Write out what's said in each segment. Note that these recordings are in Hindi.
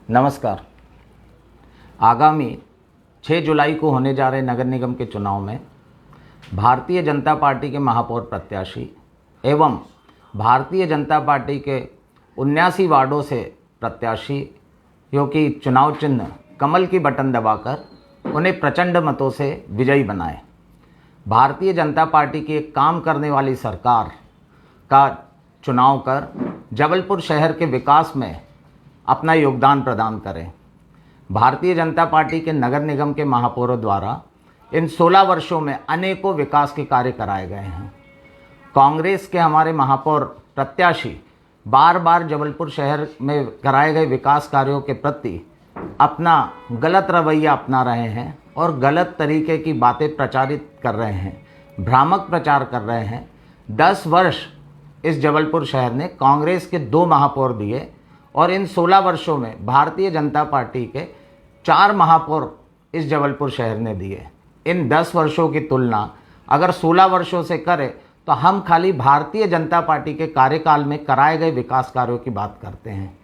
नमस्कार। आगामी 6 जुलाई को होने जा रहे नगर निगम के चुनाव में भारतीय जनता पार्टी के महापौर प्रत्याशी एवं भारतीय जनता पार्टी के 79 वार्डों से प्रत्याशियों की चुनाव चिन्ह कमल की बटन दबाकर उन्हें प्रचंड मतों से विजयी बनाए। भारतीय जनता पार्टी की एक काम करने वाली सरकार का चुनाव कर जबलपुर शहर के विकास में अपना योगदान प्रदान करें। भारतीय जनता पार्टी के नगर निगम के महापौरों द्वारा इन 16 वर्षों में अनेकों विकास के कार्य कराए गए हैं। कांग्रेस के हमारे महापौर प्रत्याशी बार बार जबलपुर शहर में कराए गए विकास कार्यों के प्रति अपना गलत रवैया अपना रहे हैं और गलत तरीके की बातें प्रचारित कर रहे हैं, भ्रामक प्रचार कर रहे हैं। 10 वर्ष इस जबलपुर शहर ने कांग्रेस के 2 महापौर दिए और इन 16 वर्षों में भारतीय जनता पार्टी के 4 महापौर इस जबलपुर शहर ने दिए। इन 10 वर्षों की तुलना अगर 16 वर्षों से करें तो हम खाली भारतीय जनता पार्टी के कार्यकाल में कराए गए विकास कार्यों की बात करते हैं।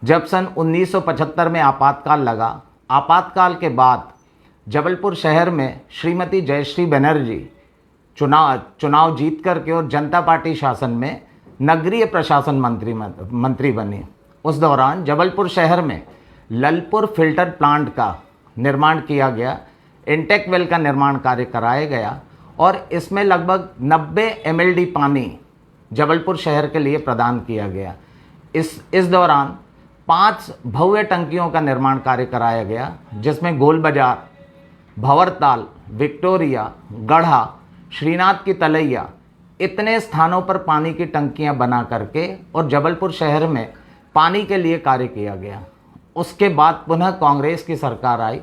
जब सन 1975 में आपातकाल लगा, आपातकाल के बाद जबलपुर शहर में श्रीमती जयश्री बनर्जी चुनाव जीत करके और जनता पार्टी शासन में नगरीय प्रशासन मंत्री बनी। उस दौरान जबलपुर शहर में ललपुर फिल्टर प्लांट का निर्माण किया गया, इंटेक वेल का निर्माण कार्य कराया गया और इसमें लगभग 90 MLD पानी जबलपुर शहर के लिए प्रदान किया गया। इस दौरान 5 भव्य टंकियों का निर्माण कार्य कराया गया, जिसमें गोल बाजार, भंवरताल, विक्टोरिया, गढ़ा, श्रीनाथ की तलैया इतने स्थानों पर पानी की टंकियां बना करके और जबलपुर शहर में पानी के लिए कार्य किया गया। उसके बाद पुनः कांग्रेस की सरकार आई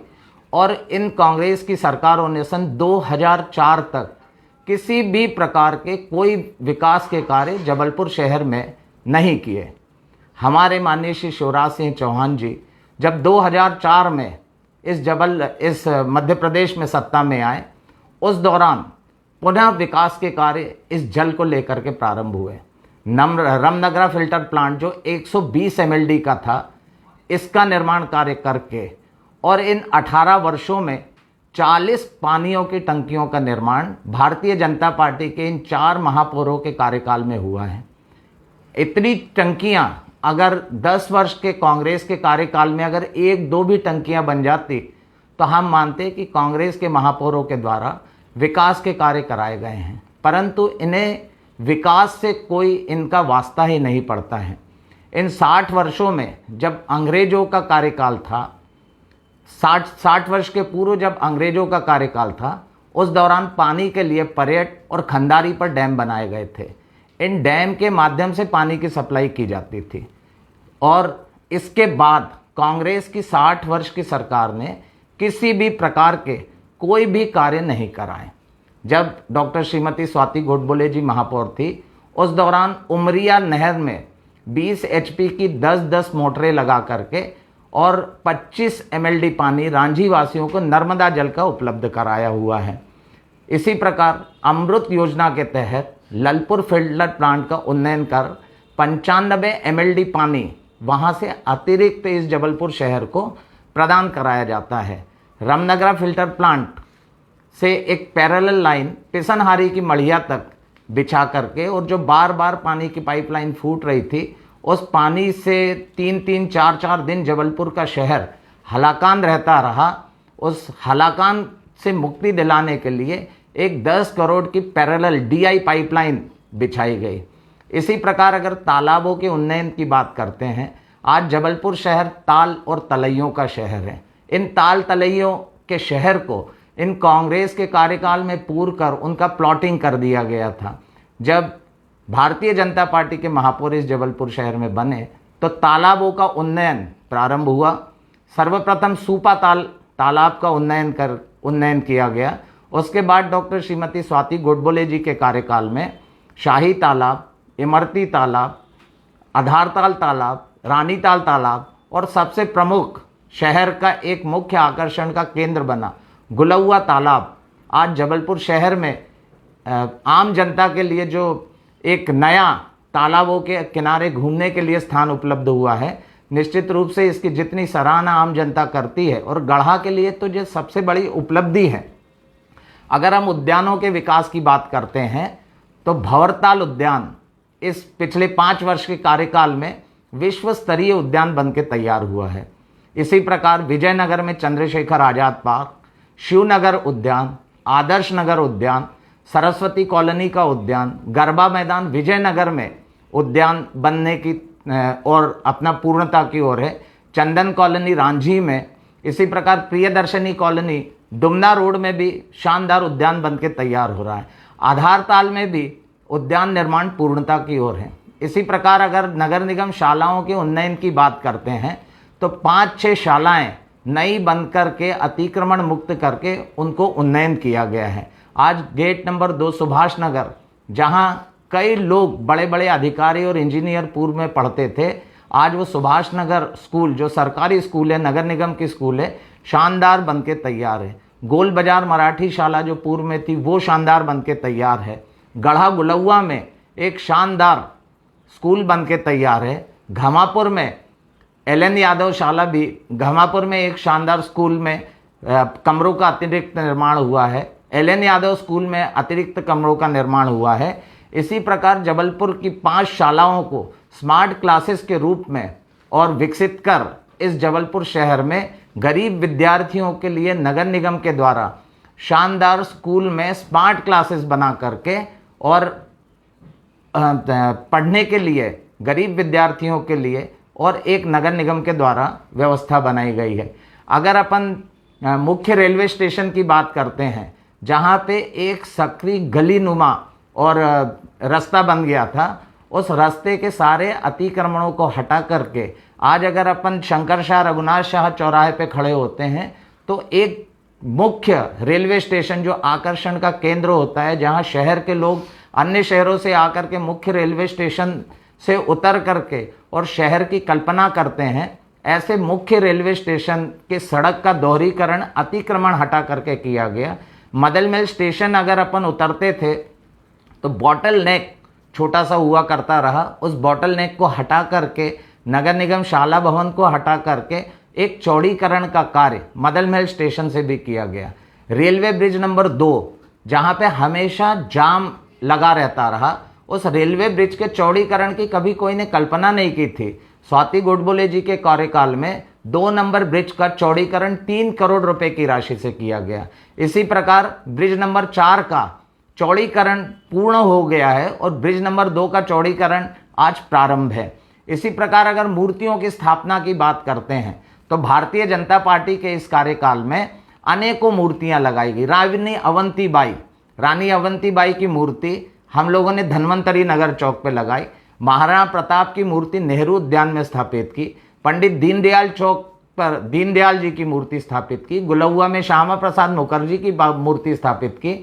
और इन कांग्रेस की सरकारों ने सन 2004 तक किसी भी प्रकार के कोई विकास के कार्य जबलपुर शहर में नहीं किए। हमारे माननीय श्री शिवराज सिंह चौहान जी जब 2004 में इस मध्य प्रदेश में सत्ता में आए, उस दौरान पुनः विकास के कार्य इस जल को लेकर के प्रारंभ हुए। रमनगरा फिल्टर प्लांट जो 120 MLD का था, इसका निर्माण कार्य करके और इन 18 वर्षों में 40 पानियों की टंकियों का निर्माण भारतीय जनता पार्टी के इन 4 महापौरों के कार्यकाल में हुआ है। इतनी टंकियां अगर 10 वर्ष के कांग्रेस के कार्यकाल में अगर 1-2 भी टंकियां बन जाती तो हम मानते कि कांग्रेस के महापौरों के द्वारा विकास के कार्य कराए गए हैं, परंतु इन्हें विकास से कोई इनका वास्ता ही नहीं पड़ता है। इन 60 वर्षों में जब अंग्रेजों का कार्यकाल था, 60 वर्ष के पूर्व जब अंग्रेजों का कार्यकाल था, उस दौरान पानी के लिए परेट और खंडारी पर डैम बनाए गए थे। इन डैम के माध्यम से पानी की सप्लाई की जाती थी और इसके बाद कांग्रेस की 60 वर्ष की सरकार ने किसी भी प्रकार के कोई भी कार्य नहीं कराए। जब डॉक्टर श्रीमती स्वाति गोडबोले जी महापौर थी, उस दौरान उमरिया नहर में 20 HP की 10-10 मोटरें लगा करके और 25 MLD पानी रांझी वासियों को नर्मदा जल का उपलब्ध कराया हुआ है। इसी प्रकार अमृत योजना के तहत ललपुर फिल्टर प्लांट का उन्नयन कर 95 MLD पानी वहाँ से अतिरिक्त इस जबलपुर शहर को प्रदान कराया जाता है। रमनगरा फिल्टर प्लांट से एक पैरेलल लाइन पिसनहारी की मढ़िया तक बिछा करके और जो बार बार पानी की पाइपलाइन फूट रही थी, उस पानी से 3-3, 4-4 दिन जबलपुर का शहर हलाकान रहता रहा। उस हलाकान से मुक्ति दिलाने के लिए एक 10 करोड़ की पैरेलल DI पाइपलाइन बिछाई गई। इसी प्रकार अगर तालाबों के उन्नयन की बात करते हैं, आज जबलपुर शहर ताल और तलैयों का शहर है। इन ताल तलैयों के शहर को इन कांग्रेस के कार्यकाल में पूर कर उनका प्लॉटिंग कर दिया गया था। जब भारतीय जनता पार्टी के महापौर इस जबलपुर शहर में बने तो तालाबों का उन्नयन प्रारंभ हुआ। सर्वप्रथम सूपा तालाब का उन्नयन किया गया। उसके बाद डॉक्टर श्रीमती स्वाति गोडबोले जी के कार्यकाल में शाही तालाब, इमरती तालाब, आधारताल तालाब, रानीताल तालाब और सबसे प्रमुख शहर का एक मुख्य आकर्षण का केंद्र बना गुलौआ तालाब आज जबलपुर शहर में आम जनता के लिए जो एक नया तालाबों के किनारे घूमने के लिए स्थान उपलब्ध हुआ है, निश्चित रूप से इसकी जितनी सराहना आम जनता करती है, और गढ़ा के लिए तो ये सबसे बड़ी उपलब्धि है। अगर हम उद्यानों के विकास की बात करते हैं तो भंवरताल उद्यान इस पिछले 5 वर्ष के कार्यकाल में विश्व स्तरीय उद्यान बन के तैयार हुआ है। इसी प्रकार विजयनगर में चंद्रशेखर आज़ाद पार्क, शिवनगर उद्यान, आदर्श नगर उद्यान, सरस्वती कॉलोनी का उद्यान, गरबा मैदान विजयनगर में उद्यान बनने की और अपना पूर्णता की ओर है। चंदन कॉलोनी रांझी में, इसी प्रकार प्रियदर्शनी कॉलोनी डुमना रोड में भी शानदार उद्यान बन के तैयार हो रहा है। आधारताल में भी उद्यान निर्माण पूर्णता की ओर है। इसी प्रकार अगर नगर निगम शालाओं के उन्नयन की बात करते हैं तो 5-6 शालाएं नई बन करके अतिक्रमण मुक्त करके उनको उन्नयन किया गया है। आज गेट नंबर 2 सुभाष नगर, जहां कई लोग बड़े बड़े अधिकारी और इंजीनियर पूर्व में पढ़ते थे, आज वो सुभाष नगर स्कूल जो सरकारी स्कूल है, नगर निगम की स्कूल है, शानदार बन के तैयार है। गोल बाजार मराठी शाला जो पूर्व में थी वो शानदार बन के तैयार है। गढ़ा गुलौआ में एक शानदार स्कूल बन के तैयार है। घमापुर में एल.एन. यादव शाला भी, घमापुर में एक शानदार स्कूल में कमरों का अतिरिक्त निर्माण हुआ है। एल.एन. यादव स्कूल में अतिरिक्त कमरों का निर्माण हुआ है। इसी प्रकार जबलपुर की 5 शालाओं को स्मार्ट क्लासेस के रूप में और विकसित कर इस जबलपुर शहर में गरीब विद्यार्थियों के लिए नगर निगम के द्वारा शानदार स्कूल में स्मार्ट क्लासेस बना करके और पढ़ने के लिए गरीब विद्यार्थियों के लिए और एक नगर निगम के द्वारा व्यवस्था बनाई गई है। अगर अपन मुख्य रेलवे स्टेशन की बात करते हैं, जहाँ पे एक सकरी गली नुमा और रास्ता बन गया था, उस रास्ते के सारे अतिक्रमणों को हटा करके आज अगर अपन शंकर शाह रघुनाथ शाह चौराहे पे खड़े होते हैं तो एक मुख्य रेलवे स्टेशन जो आकर्षण का केंद्र होता है, जहां शहर के लोग अन्य शहरों से आकर के मुख्य रेलवे स्टेशन से उतर करके और शहर की कल्पना करते हैं, ऐसे मुख्य रेलवे स्टेशन के सड़क का दोहरीकरण अतिक्रमण हटा करके किया गया। मदल महल स्टेशन अगर अपन उतरते थे तो बॉटल नेक छोटा सा हुआ करता रहा, उस बॉटल नेक को हटा करके नगर निगम शाला भवन को हटा करके एक चौड़ीकरण का कार्य मदल महल स्टेशन से भी किया गया। रेलवे ब्रिज नंबर 2 जहां पे हमेशा जाम लगा रहता रहा, उस रेलवे ब्रिज के चौड़ीकरण की कभी कोई ने कल्पना नहीं की थी। स्वाति गोडबोले जी के कार्यकाल में 2 नंबर ब्रिज का चौड़ीकरण 3 करोड़ रुपए की राशि से किया गया। इसी प्रकार ब्रिज नंबर 4 का चौड़ीकरण पूर्ण हो गया है और ब्रिज नंबर 2 का चौड़ीकरण आज प्रारंभ है। इसी प्रकार अगर मूर्तियों की स्थापना की बात करते हैं तो भारतीय जनता पार्टी के इस कार्यकाल में अनेकों मूर्तियां लगाई गई। रानी अवंतीबाई की मूर्ति हम लोगों ने धन्वंतरी नगर चौक पे लगाई। महाराणा प्रताप की मूर्ति नेहरू उद्यान में स्थापित की। पंडित दीनदयाल चौक पर दीनदयाल जी की मूर्ति स्थापित की। गुलौआ में श्यामा प्रसाद मुखर्जी की मूर्ति स्थापित की।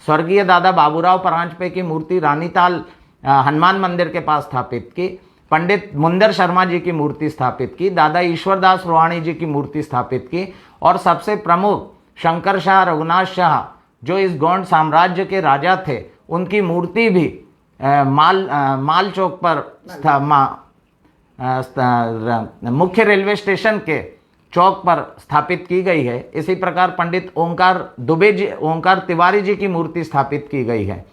स्वर्गीय दादा बाबूराव परांजपे की मूर्ति रानीताल हनुमान मंदिर के पास स्थापित की। पंडित मुंदर शर्मा जी की मूर्ति स्थापित की। दादा ईश्वरदास रोहाणी जी की मूर्ति स्थापित की। और सबसे प्रमुख शंकर शाह रघुनाथ शाह जो इस गौंड साम्राज्य के राजा थे, उनकी मूर्ति भी माल चौक पर मुख्य रेलवे स्टेशन के चौक पर स्थापित की गई है। इसी प्रकार पंडित ओंकार तिवारी जी की मूर्ति स्थापित की गई है।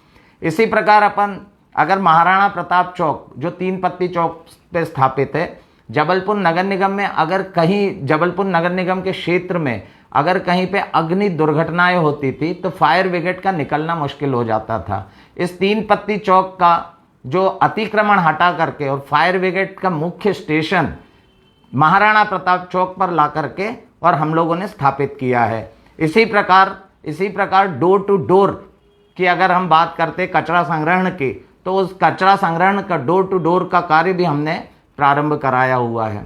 इसी प्रकार अपन अगर महाराणा प्रताप चौक जो 3 पत्ती चौक पे स्थापित है, जबलपुर नगर निगम में अगर कहीं जबलपुर नगर निगम के क्षेत्र में अगर कहीं पे अग्नि दुर्घटनाएं होती थी तो फायर ब्रिगेड का निकलना मुश्किल हो जाता था। इस 3 पत्ती चौक का जो अतिक्रमण हटा करके और फायर ब्रिगेड का मुख्य स्टेशन महाराणा प्रताप चौक पर ला करके और हम लोगों ने स्थापित किया है। इसी प्रकार डोर टू डोर की अगर हम बात करते कचरा संग्रहण की, तो उस कचरा संग्रहण का डोर टू डोर का कार्य भी हमने प्रारंभ कराया हुआ है।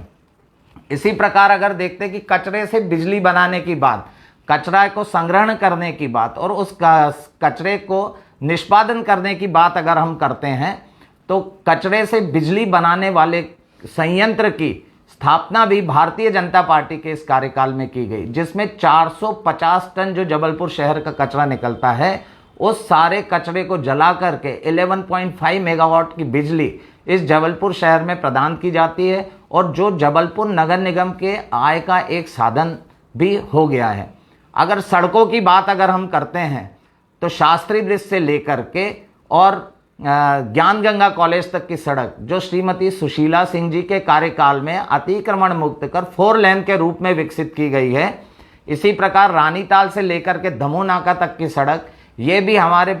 इसी प्रकार अगर देखते कि कचरे से बिजली बनाने की बात, कचरा को संग्रहण करने की बात और उस कचरे को निष्पादन करने की बात अगर हम करते हैं, तो कचरे से बिजली बनाने वाले संयंत्र की स्थापना भी भारतीय जनता पार्टी के इस कार्यकाल में की गई, जिसमें 450 टन जो जबलपुर शहर का कचरा निकलता है, उस सारे कचरे को जला करके 11.5 मेगावाट की बिजली इस जबलपुर शहर में प्रदान की जाती है और जो जबलपुर नगर निगम के आय का एक साधन भी हो गया है। अगर सड़कों की बात अगर हम करते हैं तो शास्त्री ब्रिज से लेकर के और ज्ञान गंगा कॉलेज तक की सड़क जो श्रीमती सुशीला सिंह जी के कार्यकाल में अतिक्रमण मुक्त कर 4 लेन के रूप में विकसित की गई है। इसी प्रकार रानीताल से लेकर के दमोह नाका तक की सड़क, ये भी हमारे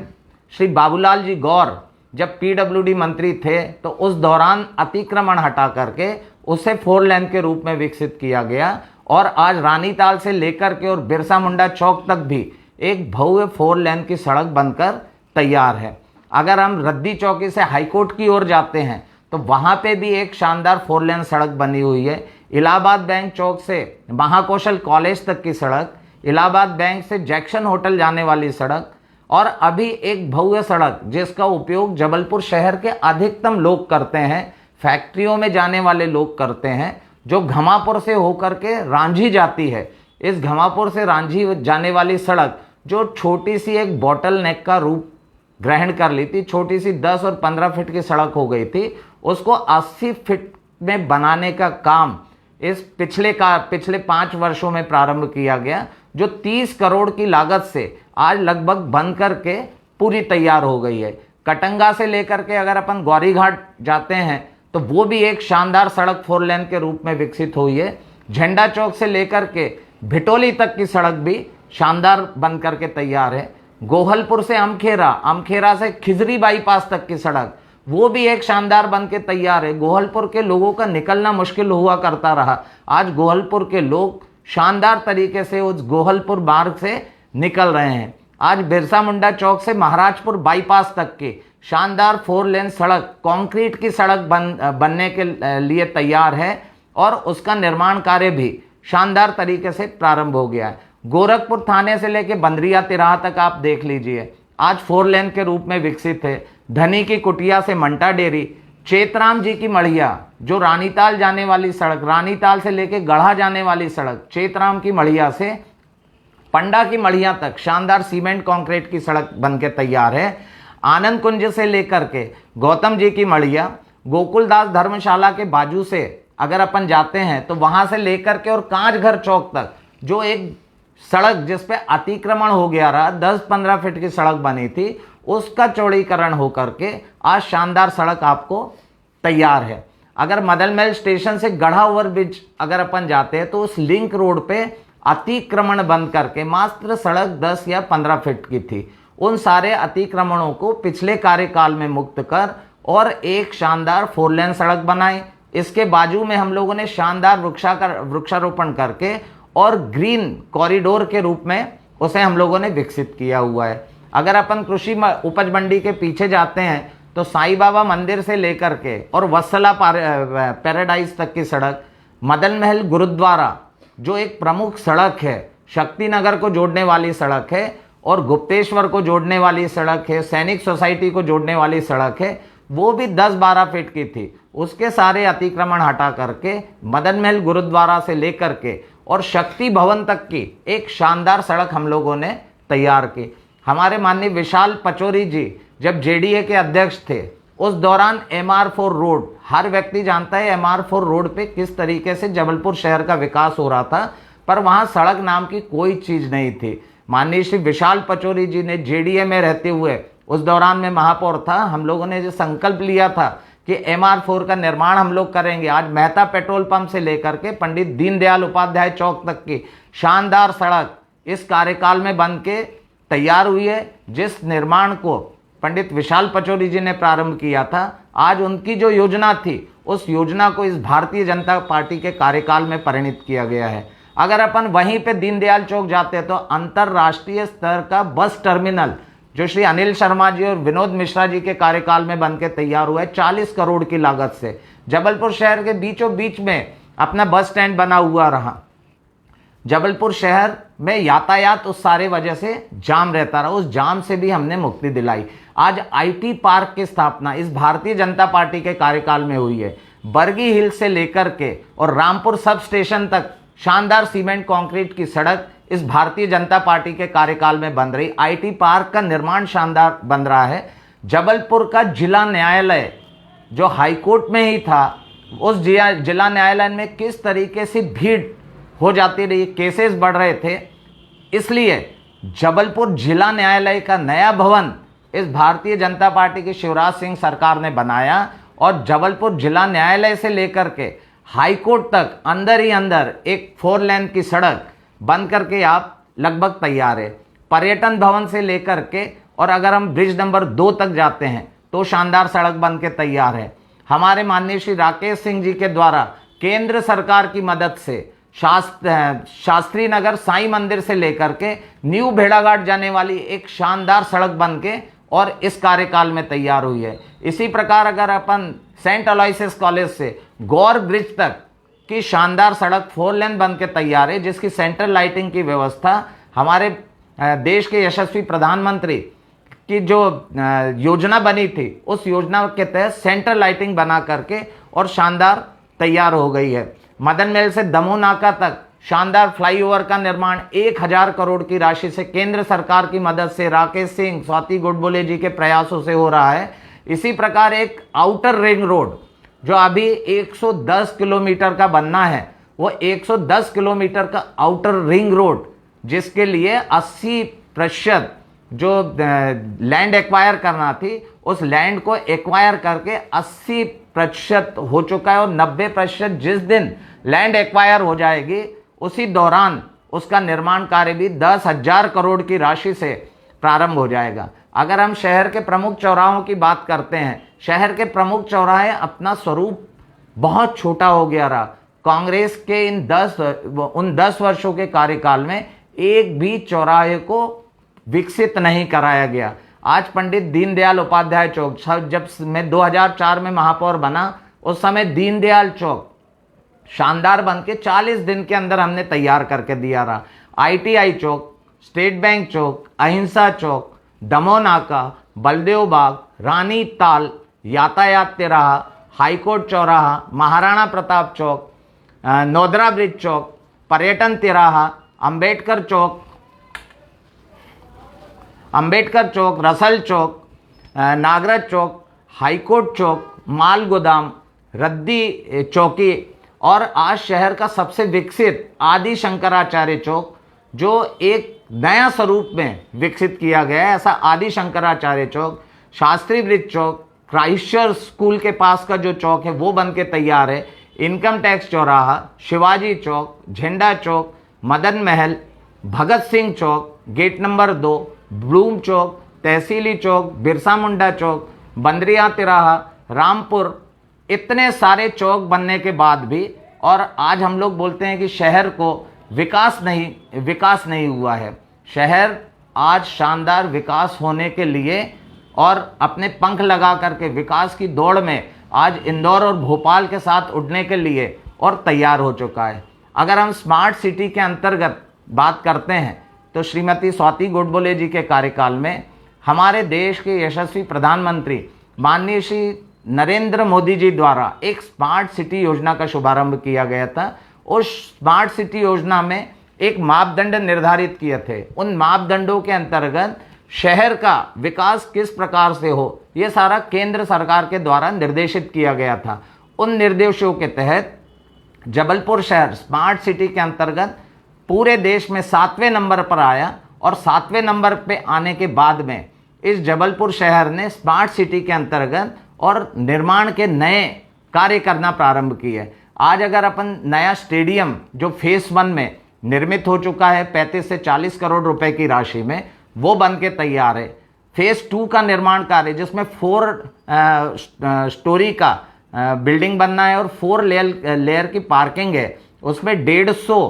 श्री बाबूलाल जी गौर जब पीडब्ल्यूडी मंत्री थे तो उस दौरान अतिक्रमण हटा करके उसे 4 लेन के रूप में विकसित किया गया और आज रानीताल से लेकर के और बिरसा मुंडा चौक तक भी एक भव्य 4 लेन की सड़क बनकर तैयार है। अगर हम रद्दी चौकी से हाईकोर्ट की ओर जाते हैं तो वहाँ पे भी एक शानदार 4 लेन सड़क बनी हुई है। इलाहाबाद बैंक चौक से महाकौशल कॉलेज तक की सड़क, इलाहाबाद बैंक से जैक्सन होटल जाने वाली सड़क और अभी एक भव्य सड़क जिसका उपयोग जबलपुर शहर के अधिकतम लोग करते हैं, फैक्ट्रियों में जाने वाले लोग करते हैं, जो घमापुर से होकर के रांझी जाती है। इस घमापुर से रांझी जाने वाली सड़क जो छोटी सी एक बॉटल नेक का रूप ग्रहण कर ली थी, छोटी सी 10 और 15 फीट की सड़क हो गई थी, उसको 80 फीट में बनाने का काम इस पिछले 5 वर्षों में प्रारंभ किया गया, जो 30 करोड़ की लागत से आज लगभग बन करके पूरी तैयार हो गई है। कटंगा से लेकर के अगर अपन गौरी घाट जाते हैं तो वो भी एक शानदार सड़क 4 लेन के रूप में विकसित हुई है। झंडा चौक से लेकर के भिटोली तक की सड़क भी शानदार बन करके तैयार है। गोहलपुर से अमखेरा, अमखेरा से खिजरी बाईपास तक की सड़क वो भी एक शानदार बन के तैयार है। गोहलपुर के लोगों का निकलना मुश्किल हुआ करता रहा, आज गोहलपुर के लोग शानदार तरीके से उस गोहलपुर मार्ग से निकल रहे हैं। आज बिरसा मुंडा चौक से महाराजपुर बाईपास तक की शानदार 4 लेन सड़क, कंक्रीट की सड़क बनने के लिए तैयार है और उसका निर्माण कार्य भी शानदार तरीके से प्रारंभ हो गया है। गोरखपुर थाने से लेकर बंदरिया तिराहा तक आप देख लीजिए, आज 4 लेन के रूप में विकसित है। धनी की कुटिया से मंटा डेरी, चेतराम जी की मढ़िया जो रानीताल जाने वाली सड़क, रानीताल से लेकर गढ़ा जाने वाली सड़क, चेतराम की मढ़िया से पंडा की मढ़िया तक शानदार सीमेंट कंक्रीट की सड़क बनके तैयार है। आनंद कुंज से लेकर के गौतम जी की मढ़िया, गोकुलदास धर्मशाला के बाजू से अगर अपन जाते हैं तो वहां से लेकर के और कांचघर चौक तक जो एक सड़क जिस पे अतिक्रमण हो गया रहा, 10-15 फीट की सड़क बनी थी, उसका चौड़ीकरण होकर के आज शानदार सड़क आपको तैयार है। अगर मदनमहल स्टेशन से गढ़ा ओवरब्रिज अगर अपन जाते हैं तो उस लिंक रोड पे अतिक्रमण बंद करके मात्र सड़क 10 या 15 फीट की थी। उन सारे अतिक्रमणों को पिछले कार्यकाल में मुक्त कर और एक शानदार 4 लेन सड़क बनाई। इसके बाजू में हम लोगों ने शानदार वृक्षारोपण करके और ग्रीन कॉरिडोर के रूप में उसे हम लोगों ने विकसित किया हुआ है। अगर अपन कृषि उपज मंडी के पीछे जाते हैं तो साईं बाबा मंदिर से लेकर के और वत्सला पैराडाइज तक की सड़क, मदन महल गुरुद्वारा जो एक प्रमुख सड़क है, शक्ति नगर को जोड़ने वाली सड़क है और गुप्तेश्वर को जोड़ने वाली सड़क है, सैनिक सोसाइटी को जोड़ने वाली सड़क है, वो भी 10-12 फीट की थी। उसके सारे अतिक्रमण हटा करके मदन महल गुरुद्वारा से लेकर के और शक्ति भवन तक की एक शानदार सड़क हम लोगों ने तैयार की। हमारे माननीय विशाल पचौरी जी जब जेडीए के अध्यक्ष थे उस दौरान MR4 रोड, हर व्यक्ति जानता है MR4 रोड पे किस तरीके से जबलपुर शहर का विकास हो रहा था, पर वहां सड़क नाम की कोई चीज नहीं थी। माननीय श्री विशाल पचौरी जी ने जेडीए में रहते हुए, उस दौरान में महापौर था, हम लोगों ने जो संकल्प लिया था कि MR4 का निर्माण हम लोग करेंगे। आज मेहता पेट्रोल पंप से लेकर के पंडित दीनदयाल उपाध्याय चौक तक की शानदार सड़क इस कार्यकाल में बन के तैयार हुई है। जिस निर्माण को पंडित विशाल पचौरी जी ने प्रारंभ किया था, आज उनकी जो योजना थी उस योजना को इस भारतीय जनता पार्टी के कार्यकाल में परिणित किया गया है। अगर अपन वहीं पे दीनदयाल चौक जाते हैं तो अंतरराष्ट्रीय स्तर का बस टर्मिनल जो श्री अनिल शर्मा जी और विनोद मिश्रा जी के कार्यकाल में बनके तैयार हुआ है 40 करोड़ की लागत से। जबलपुर शहर के बीचों बीच में अपना बस स्टैंड बना हुआ रहा। जबलपुर शहर में यातायात उस सारे वजह से जाम रहता रहा, उस जाम से भी हमने मुक्ति दिलाई। आज IT पार्क की स्थापना इस भारतीय जनता पार्टी के कार्यकाल में हुई है। बरगी हिल से लेकर के और रामपुर सब स्टेशन तक शानदार सीमेंट कंक्रीट की सड़क इस भारतीय जनता पार्टी के कार्यकाल में बन रही। IT पार्क का निर्माण शानदार बन रहा है। जबलपुर का जिला न्यायालय जो हाईकोर्ट में ही था, उस जिला न्यायालय में किस तरीके से भीड़ हो जाती रही, केसेस बढ़ रहे थे। इसलिए जबलपुर जिला न्यायालय का नया भवन इस भारतीय जनता पार्टी की शिवराज सिंह सरकार ने बनाया और जबलपुर जिला न्यायालय से लेकर के हाईकोर्ट तक अंदर ही अंदर एक 4 लेन की सड़क बन करके आप लगभग तैयार है। पर्यटन भवन से लेकर के, और अगर हम ब्रिज नंबर 2 तक जाते हैं तो शानदार सड़क बन के तैयार है। हमारे माननीय श्री राकेश सिंह जी के द्वारा केंद्र सरकार की मदद से शास्त्री नगर साईं मंदिर से लेकर के न्यू भेड़ाघाट जाने वाली एक शानदार सड़क बन के और इस कार्यकाल में तैयार हुई है। इसी प्रकार अगर अपन सेंट अलोयसिस कॉलेज से गौर ब्रिज तक की शानदार सड़क 4 लेन बन के तैयार है, जिसकी सेंट्रल लाइटिंग की व्यवस्था हमारे देश के यशस्वी प्रधानमंत्री की जो योजना बनी थी, उस योजना के तहत सेंट्रल लाइटिंग बना करके और शानदार तैयार हो गई है। मदन महल से दमोह नाका तक शानदार फ्लाईओवर का निर्माण 1000 करोड़ की राशि से केंद्र सरकार की मदद से राकेश सिंह, स्वाति गोडबोले जी के प्रयासों से हो रहा है। इसी प्रकार एक आउटर रिंग रोड जो अभी 110 किलोमीटर का बनना है, वो 110 किलोमीटर का आउटर रिंग रोड, जिसके लिए 80% जो लैंड एक्वायर करना थी, उस लैंड को एक्वायर करके 80% हो चुका है और 90% जिस दिन लैंड एक्वायर हो जाएगी उसी दौरान उसका निर्माण कार्य भी 10,000 करोड़ की राशि से प्रारंभ हो जाएगा। अगर हम शहर के प्रमुख चौराहों की बात करते हैं, शहर के प्रमुख चौराहे अपना स्वरूप बहुत छोटा हो गया रहा। कांग्रेस के उन 10 वर्षों के कार्यकाल में एक भी चौराहे को विकसित नहीं कराया गया। आज पंडित दीनदयाल उपाध्याय चौक, जब मैं 2004 में महापौर बना, उस समय दीनदयाल चौक शानदार बन के 40 दिन के अंदर हमने तैयार करके दिया रहा। ITI चौक, स्टेट बैंक चौक, अहिंसा चौक, दमोह नाका, बलदेव बाग, रानी ताल, यातायात तिराहा, हाईकोर्ट चौराहा, महाराणा प्रताप चौक, नोदरा ब्रिज चौक, पर्यटन तिराहा, अंबेडकर चौक, रसल चौक, नागराज चौक, हाईकोर्ट चौक, माल गोदाम, रद्दी चौकी और आज शहर का सबसे विकसित आदि शंकराचार्य चौक, जो एक नया स्वरूप में विकसित किया गया है, ऐसा आदि शंकराचार्य चौक, शास्त्री ब्रिज चौक, क्राइस्टचर्च स्कूल के पास का जो चौक है वो बन के तैयार है। इनकम टैक्स चौराहा, शिवाजी चौक, झंडा चौक, मदन महल, भगत सिंह चौक, गेट नंबर 2, ब्लूम चौक, तहसीली चौक, बिरसा मुंडा चौक, बंदरिया तिराहा, रामपुर, इतने सारे चौक बनने के बाद भी, और आज हम लोग बोलते हैं कि शहर को विकास नहीं हुआ है। शहर आज शानदार विकास होने के लिए और अपने पंख लगा करके विकास की दौड़ में आज इंदौर और भोपाल के साथ उड़ने के लिए और तैयार हो चुका है। अगर हम स्मार्ट सिटी के अंतर्गत बात करते हैं तो श्रीमती स्वाति गोडबोले जी के कार्यकाल में हमारे देश के यशस्वी प्रधानमंत्री माननीय श्री नरेंद्र मोदी जी द्वारा एक स्मार्ट सिटी योजना का शुभारंभ किया गया था। उस स्मार्ट सिटी योजना में एक मापदंड निर्धारित किए थे। उन मापदंडों के अंतर्गत शहर का विकास किस प्रकार से हो, ये सारा केंद्र सरकार के द्वारा निर्देशित किया गया था। उन निर्देशों के तहत जबलपुर शहर स्मार्ट सिटी के अंतर्गत पूरे देश में 7वें नंबर पर आया और 7वें नंबर पे आने के बाद में इस जबलपुर शहर ने स्मार्ट सिटी के अंतर्गत और निर्माण के नए कार्य करना प्रारंभ किए। आज अगर अपन नया स्टेडियम जो फेस 1 में निर्मित हो चुका है 35 से 40 करोड़ रुपए की राशि में, वो बन के तैयार है। फेस 2 का निर्माण कार्य जिसमें 4 स्टोरी का बिल्डिंग बनना है और 4 लेयर की पार्किंग है, उसमें 150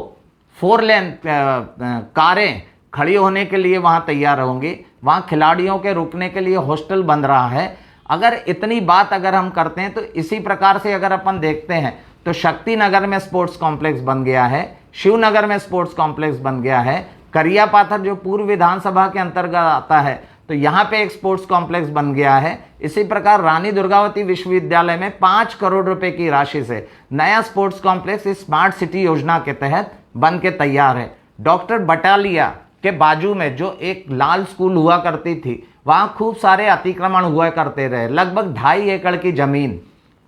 4 लेन कारें खड़ी होने के लिए वहाँ तैयार होंगी। वहाँ खिलाड़ियों के रुकने के लिए हॉस्टल बन रहा है। अगर इतनी बात अगर हम करते हैं तो इसी प्रकार से अगर अपन देखते हैं तो शक्ति नगर में स्पोर्ट्स कॉम्प्लेक्स बन गया है, शिवनगर में स्पोर्ट्स कॉम्प्लेक्स बन गया है, करिया पाथर जो पूर्व विधानसभा के अंतर्गत आता है तो यहाँ पे एक स्पोर्ट्स कॉम्प्लेक्स बन गया है। इसी प्रकार रानी दुर्गावती विश्वविद्यालय में 5 करोड़ रुपए की राशि से नया स्पोर्ट्स कॉम्प्लेक्स इस स्मार्ट सिटी योजना के तहत बन के तैयार है। डॉक्टर बटालिया के बाजू में जो एक लाल स्कूल हुआ करती थी, वहाँ खूब सारे अतिक्रमण हुआ करते रहे। लगभग 2.5 एकड़ की जमीन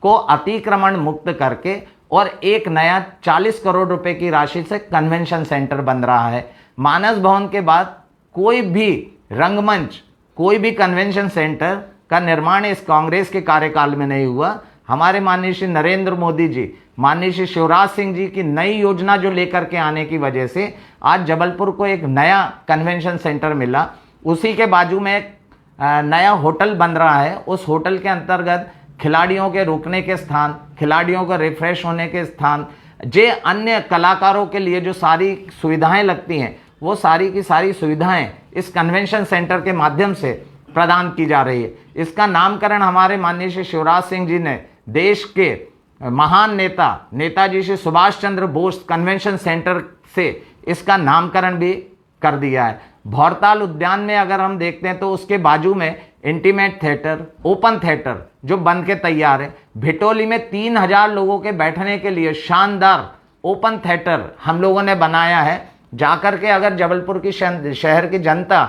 को अतिक्रमण मुक्त करके और एक नया 40 करोड़ रुपए की राशि से कन्वेंशन सेंटर बन रहा है। मानस भवन के बाद कोई भी रंगमंच, कोई भी कन्वेंशन सेंटर का निर्माण इस कांग्रेस के कार्यकाल में नहीं हुआ। हमारे माननीय श्री नरेंद्र मोदी जी, माननीय श्री शिवराज सिंह जी की नई योजना जो लेकर के आने की वजह से आज जबलपुर को एक नया कन्वेंशन सेंटर मिला। उसी के बाजू में एक नया होटल बन रहा है। उस होटल के अंतर्गत खिलाड़ियों के रुकने के स्थान, खिलाड़ियों का रिफ्रेश होने के स्थान, जे अन्य कलाकारों के लिए जो सारी सुविधाएं लगती हैं, वो सारी की सारी सुविधाएं इस कन्वेंशन सेंटर के माध्यम से प्रदान की जा रही है। इसका नामकरण हमारे माननीय श्री शिवराज सिंह जी ने देश के महान नेता नेताजी श्री सुभाष चंद्र बोस कन्वेंशन सेंटर से इसका नामकरण भी कर दिया है। भौरताल उद्यान में अगर हम देखते हैं तो उसके बाजू में इंटीमेट थिएटर, ओपन थिएटर जो बन के तैयार है। भिटोली में 3000 लोगों के बैठने के लिए शानदार ओपन थिएटर हम लोगों ने बनाया है। जाकर के अगर जबलपुर की शहर की जनता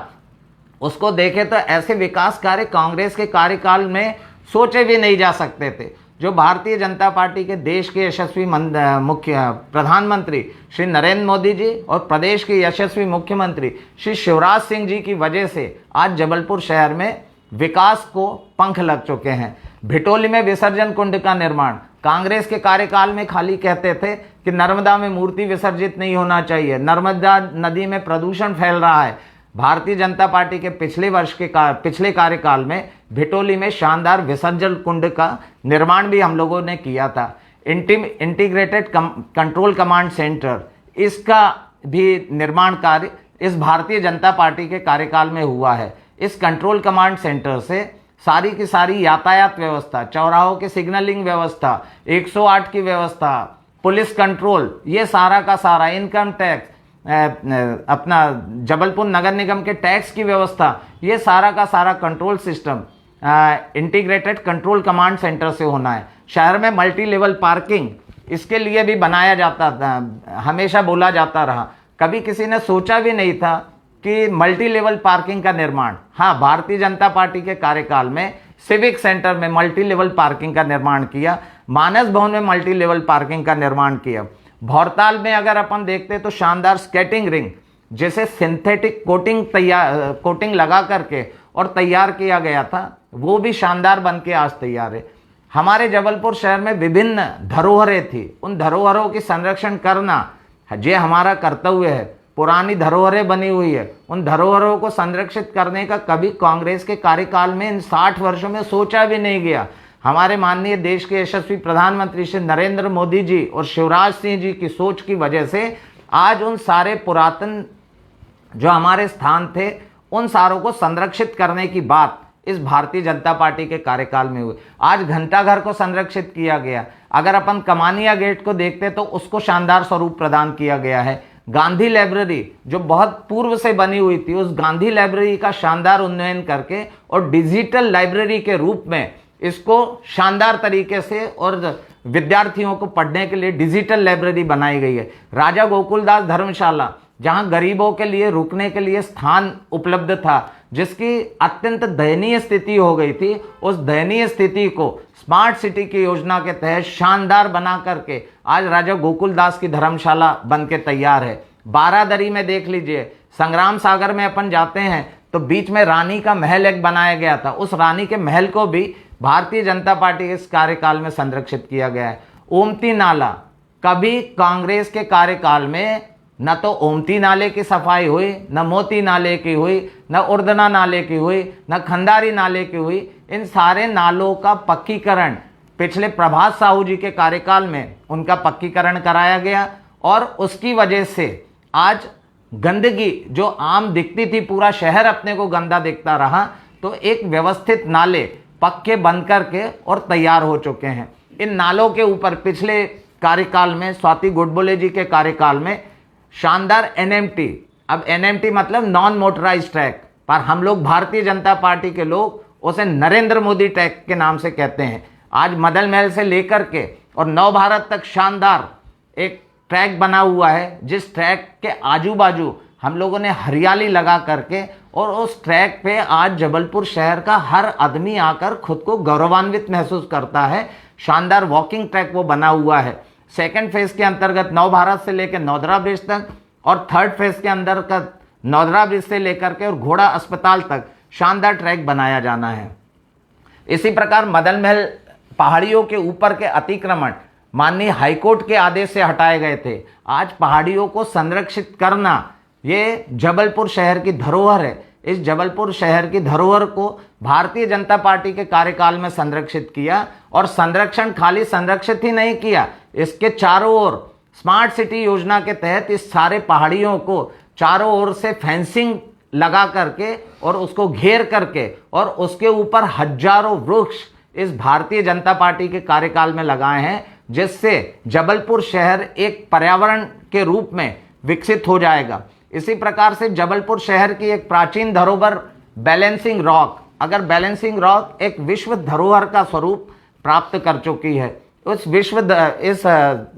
उसको देखे तो ऐसे विकास कार्य कांग्रेस के कार्यकाल में सोचे भी नहीं जा सकते थे। जो भारतीय जनता पार्टी के देश के यशस्वी मुख्य प्रधानमंत्री श्री नरेंद्र मोदी जी और प्रदेश के यशस्वी मुख्यमंत्री श्री शिवराज सिंह जी की वजह से आज जबलपुर शहर में विकास को पंख लग चुके हैं। भिटोली में विसर्जन कुंड का निर्माण कांग्रेस के कार्यकाल में खाली कहते थे कि नर्मदा में मूर्ति विसर्जित नहीं होना चाहिए, नर्मदा नदी में प्रदूषण फैल रहा है। भारतीय जनता पार्टी के पिछले कार्यकाल में भिटोली में शानदार विसर्जन कुंड का निर्माण भी हम लोगों ने किया था। इंटीग्रेटेड कंट्रोल कमांड सेंटर, इसका भी निर्माण कार्य इस भारतीय जनता पार्टी के कार्यकाल में हुआ है। इस कंट्रोल कमांड सेंटर से सारी की सारी यातायात व्यवस्था, चौराहों की सिग्नलिंग व्यवस्था, 108 की व्यवस्था, पुलिस कंट्रोल, ये सारा का सारा, इनकम टैक्स, अपना जबलपुर नगर निगम के टैक्स की व्यवस्था, ये सारा का सारा control system integrated control command centre से होना है। शहर में मल्टी लेवल पार्किंग इसके लिए भी बनाया जाता था, हमेशा बोला जाता रहा। कभी किसी ने सोचा भी नहीं था कि मल्टी लेवल पार्किंग का निर्माण, हाँ, भारतीय जनता पार्टी के कार्यकाल में सिविक सेंटर में मल्टी लेवल पार्किंग का निर्माण किया, मानस भवन में मल्टी लेवल पार्किंग का निर्माण किया। भौरताल में अगर अपन देखते हैं तो शानदार स्केटिंग रिंग, जैसे सिंथेटिक कोटिंग लगा करके और तैयार किया गया था, वो भी शानदार बन के आज तैयार है। हमारे जबलपुर शहर में विभिन्न धरोहरें थी, उन धरोहरों की संरक्षण करना ये हमारा कर्तव्य है। पुरानी धरोहरें बनी हुई है, उन धरोहरों को संरक्षित करने का कभी कांग्रेस के कार्यकाल में इन 60 वर्षों में सोचा भी नहीं गया। हमारे माननीय देश के यशस्वी प्रधानमंत्री श्री नरेंद्र मोदी जी और शिवराज सिंह जी की सोच की वजह से आज उन सारे पुरातन जो हमारे स्थान थे, उन सारों को संरक्षित करने की बात इस भारतीय जनता पार्टी के कार्यकाल में हुई। आज घंटाघर को संरक्षित किया गया। अगर अपन कमानिया गेट को देखते तो उसको शानदार स्वरूप प्रदान किया गया है। गांधी लाइब्रेरी जो बहुत पूर्व से बनी हुई थी, उस गांधी लाइब्रेरी का शानदार उन्नयन करके और डिजिटल लाइब्रेरी के रूप में इसको शानदार तरीके से और विद्यार्थियों को पढ़ने के लिए डिजिटल लाइब्रेरी बनाई गई है। राजा गोकुलदास धर्मशाला, जहां गरीबों के लिए रुकने के लिए स्थान उपलब्ध था, जिसकी अत्यंत दयनीय स्थिति हो गई थी, उस दयनीय स्थिति को स्मार्ट सिटी की योजना के तहत शानदार बना करके आज राजा गोकुलदास की धर्मशाला बन के तैयार है। बारादरी में देख लीजिए, संग्राम सागर में अपन जाते हैं तो बीच में रानी का महल एक बनाया गया था, उस रानी के महल को भी भारतीय जनता पार्टी के इस कार्यकाल में संरक्षित किया गया है। ओमती नाला, कभी कांग्रेस के कार्यकाल में न तो ओमती नाले की सफाई हुई, न मोती नाले की हुई, न उर्दना नाले की हुई, न खंडारी नाले की हुई। इन सारे नालों का पक्कीकरण पिछले प्रभात साहू जी के कार्यकाल में उनका पक्कीकरण कराया गया और उसकी वजह से आज गंदगी जो आम दिखती थी, पूरा शहर अपने को गंदा दिखता रहा, तो एक व्यवस्थित नाले पक्के बन करके और तैयार हो चुके हैं। इन नालों के ऊपर पिछले कार्यकाल में स्वाति गुडबोले जी के कार्यकाल में शानदार एनएमटी, अब एनएमटी मतलब नॉन मोटराइज ट्रैक, पर हम लोग भारतीय जनता पार्टी के लोग उसे नरेंद्र मोदी ट्रैक के नाम से कहते हैं। आज मदन महल से लेकर के और नव भारत तक शानदार एक ट्रैक बना हुआ है, जिस ट्रैक के आजू बाजू हम लोगों ने हरियाली लगा करके और उस ट्रैक पे आज जबलपुर शहर का हर आदमी आकर खुद को गौरवान्वित महसूस करता है शानदार वॉकिंग ट्रैक वो बना हुआ है। सेकेंड फेज के अंतर्गत नव भारत से लेकर नौदरा ब्रिज तक और थर्ड फेज के अंतर्गत नौदरा ब्रिज से लेकर के और घोड़ा अस्पताल तक शानदार ट्रैक बनाया जाना है। इसी प्रकार मदन महल पहाड़ियों के ऊपर के अतिक्रमण माननीय हाईकोर्ट के आदेश से हटाए गए थे। आज पहाड़ियों को संरक्षित करना ये जबलपुर शहर की धरोहर है। इस जबलपुर शहर की धरोहर को भारतीय जनता पार्टी के कार्यकाल में संरक्षित किया और संरक्षण खाली संरक्षित ही नहीं किया, इसके चारों ओर स्मार्ट सिटी योजना के तहत इस सारे पहाड़ियों को चारों ओर से फेंसिंग लगा करके और उसको घेर करके और उसके ऊपर हजारों वृक्ष इस भारतीय जनता पार्टी के कार्यकाल में लगाए हैं, जिससे जबलपुर शहर एक पर्यावरण के रूप में विकसित हो जाएगा। इसी प्रकार से जबलपुर शहर की एक प्राचीन धरोहर बैलेंसिंग रॉक, अगर बैलेंसिंग रॉक एक विश्व धरोहर का स्वरूप प्राप्त कर चुकी है, इस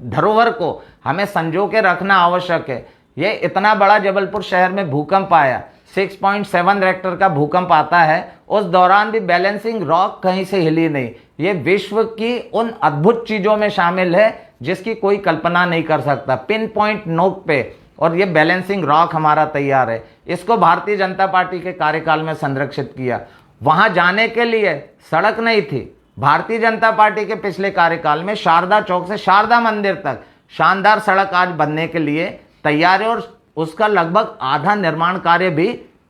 धरोहर को हमें संजो के रखना आवश्यक है। ये इतना बड़ा जबलपुर शहर में भूकंप आया, 6.7 रेक्टर का भूकंप आता है, उस दौरान भी बैलेंसिंग रॉक कहीं से हिली नहीं। ये विश्व की उन अद्भुत चीजों में शामिल है जिसकी कोई कल्पना नहीं कर सकता। पिन पॉइंट नोक पे और ये बैलेंसिंग रॉक हमारा तैयार है। इसको भारतीय जनता पार्टी के कार्यकाल में संरक्षित किया। वहां जाने के लिए सड़क नहीं थी। भारतीय जनता पार्टी के पिछले कार्यकाल में शारदा चौक से शारदा मंदिर तक शानदार सड़क आज बनने के लिए तैयार है और उसका लगभग आधा निर्माण कार्य भी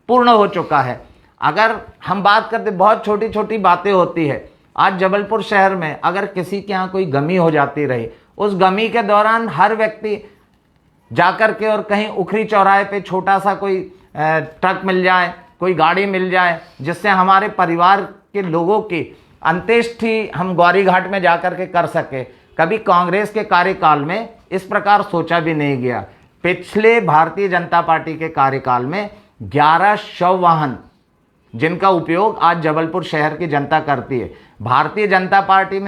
पूर्ण हो चुका है। अगर हम बात करते, बहुत छोटी छोटी बातें होती है। आज जबलपुर शहर में अगर किसी के यहाँ कोई गमी हो जाती रही, उस गमी के दौरान हर व्यक्ति जाकर के और कहीं उखरी चौराहे पे छोटा सा कोई ट्रक मिल जाए, कोई गाड़ी मिल जाए, जिससे हमारे परिवार के लोगों की अंत्येष्टि हम गौरी घाट में जाकर के कर सके। कभी कांग्रेस के कार्यकाल में इस प्रकार सोचा भी नहीं गया। पिछले भारतीय जनता पार्टी के कार्यकाल में 11 शव वाहन जिनका उपयोग आज जबलपुर शहर की जनता करती है। भारतीय जनता पार्टी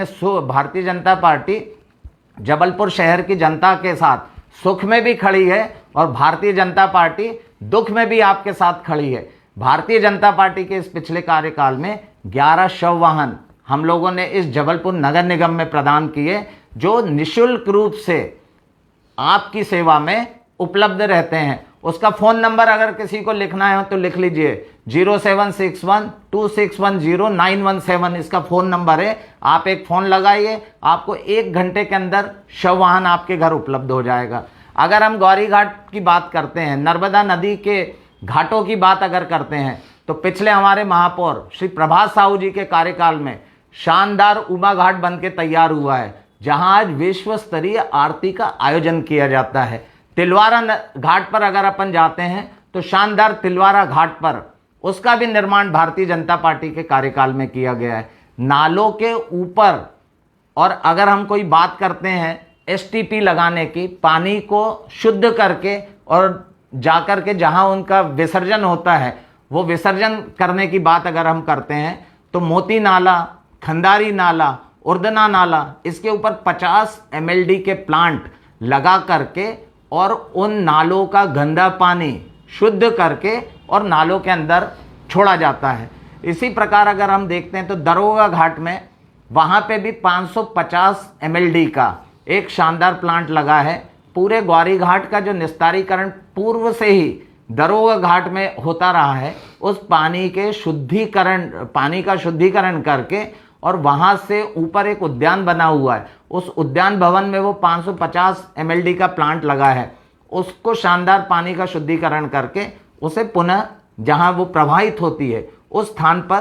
जबलपुर शहर की जनता के साथ सुख में भी खड़ी है और भारतीय जनता पार्टी दुख में भी आपके साथ खड़ी है। भारतीय जनता पार्टी के इस पिछले कार्यकाल में 11 शव वाहन हम लोगों ने इस जबलपुर नगर निगम में प्रदान किए, जो निःशुल्क रूप से आपकी सेवा में उपलब्ध रहते हैं। उसका फ़ोन नंबर अगर किसी को लिखना है तो लिख लीजिए, 076126109117 इसका फ़ोन नंबर है। आप एक फ़ोन लगाइए, आपको 1 घंटे के अंदर शव वाहन आपके घर उपलब्ध हो जाएगा। अगर हम गौरी घाट की बात करते हैं, नर्मदा नदी के घाटों की बात अगर करते हैं, तो पिछले हमारे महापौर श्री प्रभात साहू जी के कार्यकाल में शानदार उमा घाट बन के तैयार हुआ है, जहां आज विश्व स्तरीय आरती का आयोजन किया जाता है। तिलवारा घाट पर अगर अपन जाते हैं तो शानदार तिलवारा घाट पर उसका भी निर्माण भारतीय जनता पार्टी के कार्यकाल में किया गया है। नालों के ऊपर, और अगर हम कोई बात करते हैं एसटीपी लगाने की, पानी को शुद्ध करके और जाकर के जहां उनका विसर्जन होता है वो विसर्जन करने की बात अगर हम करते हैं, तो मोती नाला, खंदारी नाला, उर्दना नाला, इसके ऊपर 50 MLD के प्लांट लगा करके और उन नालों का गंदा पानी शुद्ध करके और नालों के अंदर छोड़ा जाता है। इसी प्रकार अगर हम देखते हैं तो दरोगा घाट में वहाँ पे भी 550 MLD का एक शानदार प्लांट लगा है। पूरे गौरी घाट का जो निस्तारीकरण पूर्व से ही दरोगा घाट में होता रहा है, उस पानी का शुद्धिकरण करके और वहाँ से ऊपर एक उद्यान बना हुआ है, उस उद्यान भवन में वो 550 MLD का प्लांट लगा है। उसको शानदार पानी का शुद्धिकरण करके उसे पुनः जहाँ वो प्रवाहित होती है उस स्थान पर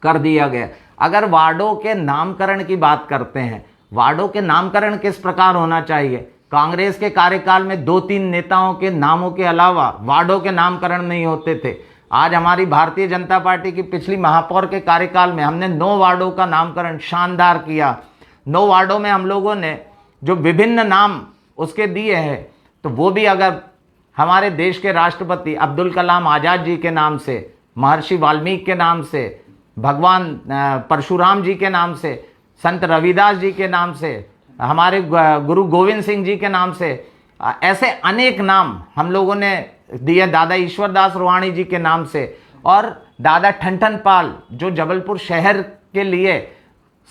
कर दिया गया। अगर वार्डों के नामकरण की बात करते हैं, वार्डों के नामकरण किस प्रकार होना चाहिए? कांग्रेस के कार्यकाल में 2-3 नेताओं के नामों के अलावा वार्डों के नामकरण नहीं होते थे। आज हमारी भारतीय जनता पार्टी की पिछली महापौर के कार्यकाल में हमने 9 वार्डों का नामकरण शानदार किया। 9 वार्डों में हम लोगों ने जो विभिन्न नाम उसके दिए हैं, तो वो भी अगर हमारे देश के राष्ट्रपति अब्दुल कलाम आज़ाद जी के नाम से, महर्षि वाल्मीकि के नाम से, भगवान परशुराम जी के नाम से, संत रविदास जी के नाम से, हमारे गुरु गोविंद सिंह जी के नाम से, ऐसे अनेक नाम हम लोगों ने दिए, दादा ईश्वरदास रोहाणी जी के नाम से, और दादा ठनठन पाल जो जबलपुर शहर के लिए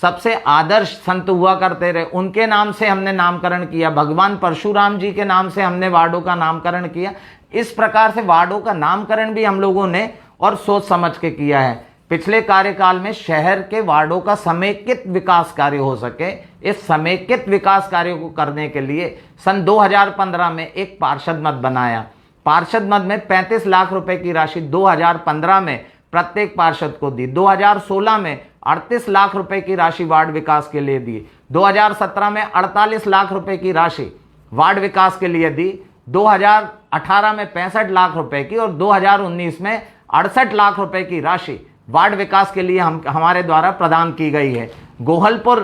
सबसे आदर्श संत हुआ करते रहे, उनके नाम से हमने नामकरण किया। भगवान परशुराम जी के नाम से हमने वार्डों का नामकरण किया। इस प्रकार से वार्डों का नामकरण भी हम लोगों ने और सोच समझ के किया है। पिछले कार्यकाल में शहर के वार्डों का समेकित विकास कार्य हो सके, इस समेकित विकास कार्य को करने के लिए सन 2015 में एक पार्षद मद बनाया। पार्षद मद में 35 लाख रुपए की राशि 2015 में प्रत्येक पार्षद को दी। 2016 में 38 लाख रुपए की राशि वार्ड विकास के लिए दी। 2017 में 48 लाख रुपए की राशि वार्ड विकास के लिए दी। 2018 में 65 लाख रुपए की और 2019 में 68 लाख रुपए की राशि वार्ड विकास के लिए हमारे द्वारा प्रदान की गई है। गोहलपुर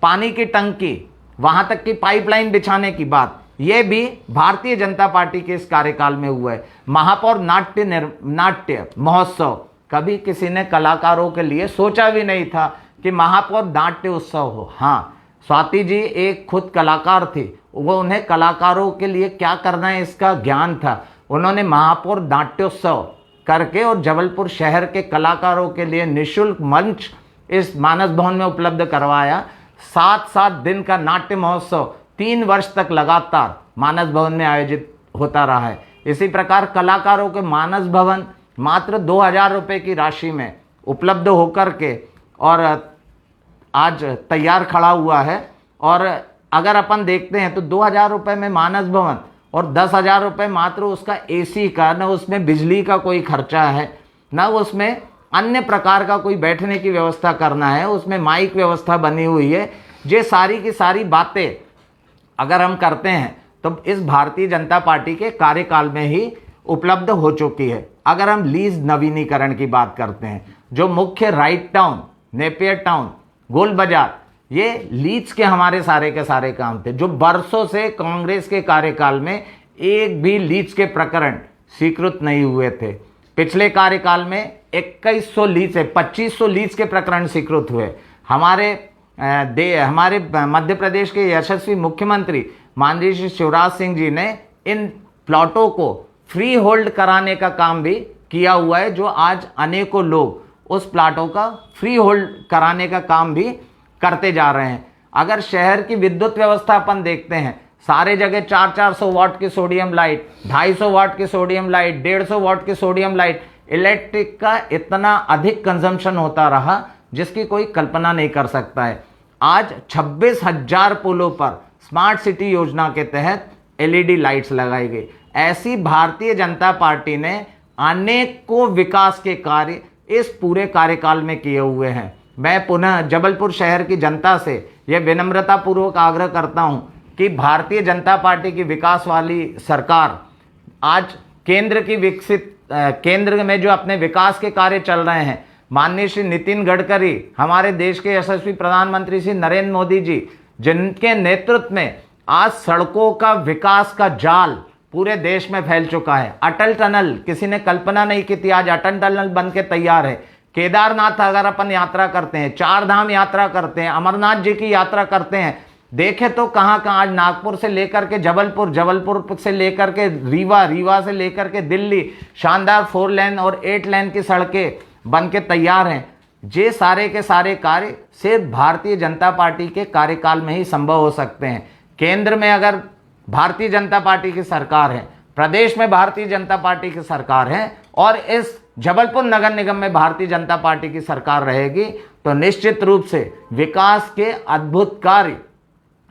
पानी की टंकी, वहां तक की पाइपलाइन बिछाने की बात, यह भी भारतीय जनता पार्टी के इस कार्यकाल में हुआ है। महापौर नाट्य महोत्सव, कभी किसी ने कलाकारों के लिए सोचा भी नहीं था कि महापौर नाट्य उत्सव हो। हाँ, स्वाति जी एक खुद कलाकार थी, वो उन्हें कलाकारों के लिए क्या करना है इसका ज्ञान था। उन्होंने महापौर नाट्योत्सव करके और जबलपुर शहर के कलाकारों के लिए निःशुल्क मंच इस मानस भवन में उपलब्ध करवाया। 7 दिन का नाट्य महोत्सव 3 वर्ष तक लगातार मानस भवन में आयोजित होता रहा है। इसी प्रकार कलाकारों के मानस भवन मात्र 2000 रुपये की राशि में उपलब्ध होकर के और आज तैयार खड़ा हुआ है। और अगर अपन देखते हैं तो 2000 रुपये में मानस भवन और 10,000 रुपये मात्र उसका एसी का, न उसमें बिजली का कोई खर्चा है, न उसमें अन्य प्रकार का कोई बैठने की व्यवस्था करना है, उसमें माइक व्यवस्था बनी हुई है। ये सारी की सारी बातें अगर हम करते हैं तो इस भारतीय जनता पार्टी के कार्यकाल में ही उपलब्ध हो चुकी है। अगर हम लीज नवीनीकरण की बात करते हैं, जो मुख्य राइट टाउन, नेपियर टाउन, गोल बाजार, ये लीज के हमारे सारे के सारे काम थे, जो बरसों से कांग्रेस के कार्यकाल में एक भी लीज के प्रकरण स्वीकृत नहीं हुए थे। पिछले कार्यकाल में 2100 लीज से 2500 लीज के प्रकरण स्वीकृत हुए। हमारे मध्य प्रदेश के यशस्वी मुख्यमंत्री माननीय श्री शिवराज सिंह जी ने इन प्लॉटों को फ्री होल्ड कराने का काम भी किया हुआ है, जो आज अनेकों लोग उस प्लाटों का फ्री होल्ड कराने का काम भी करते जा रहे हैं। अगर शहर की विद्युत व्यवस्था अपन देखते हैं, सारे जगह 400 वाट की सोडियम लाइट, 250 वाट की सोडियम लाइट, 150 वाट की सोडियम लाइट, इलेक्ट्रिक का इतना अधिक कंजम्पशन होता रहा जिसकी कोई कल्पना नहीं कर सकता है। आज 26,000 पुलों पर स्मार्ट सिटी योजना के तहत एलईडी लाइट्स लगाई गई। ऐसी भारतीय जनता पार्टी ने अनेकों विकास के कार्य इस पूरे कार्यकाल में किए हुए हैं। मैं पुनः जबलपुर शहर की जनता से यह विनम्रता पूर्वक आग्रह करता हूं कि भारतीय जनता पार्टी की विकास वाली सरकार आज केंद्र में जो अपने विकास के कार्य चल रहे हैं, माननीय श्री नितिन गडकरी, हमारे देश के यशस्वी प्रधानमंत्री श्री नरेंद्र मोदी जी, जिनके नेतृत्व में आज सड़कों का विकास का जाल पूरे देश में फैल चुका है। अटल टनल, किसी ने कल्पना नहीं की थी, आज अटल टनल बन के तैयार है। केदारनाथ अगर अपन यात्रा करते हैं, 4 धाम यात्रा करते हैं, अमरनाथ जी की यात्रा करते हैं, देखे तो कहाँ कहाँ आज नागपुर से लेकर के जबलपुर, जबलपुर से लेकर के रीवा, रीवा से लेकर के दिल्ली, शानदार 4 लेन और 8 लेन की सड़कें बन के तैयार हैं। ये सारे के सारे कार्य सिर्फ भारतीय जनता पार्टी के कार्यकाल में ही संभव हो सकते हैं। केंद्र में अगर भारतीय जनता पार्टी की सरकार है, प्रदेश में भारतीय जनता पार्टी की सरकार है और इस जबलपुर नगर निगम में भारतीय जनता पार्टी की सरकार रहेगी, तो निश्चित रूप से विकास के अद्भुत कार्य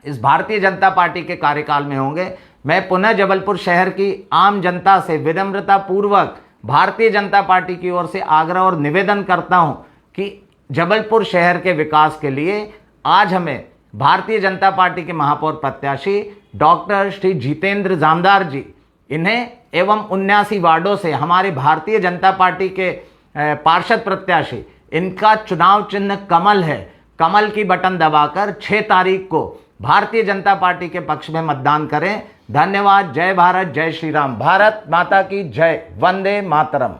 इस भारतीय जनता पार्टी के कार्यकाल में होंगे। मैं पुनः जबलपुर शहर की आम जनता से विनम्रता पूर्वक भारतीय जनता पार्टी की ओर से आग्रह और निवेदन करता हूं कि जबलपुर शहर के विकास के लिए आज हमें भारतीय जनता पार्टी के महापौर प्रत्याशी डॉक्टर श्री जितेंद्र जामदार जी, इन्हें एवं 79 वार्डों से हमारे भारतीय जनता पार्टी के पार्षद प्रत्याशी, इनका चुनाव चिन्ह कमल है। कमल की बटन दबाकर 6 तारीख को भारतीय जनता पार्टी के पक्ष में मतदान करें। धन्यवाद। जय भारत, जय श्री राम। भारत माता की जय। वंदे मातरम।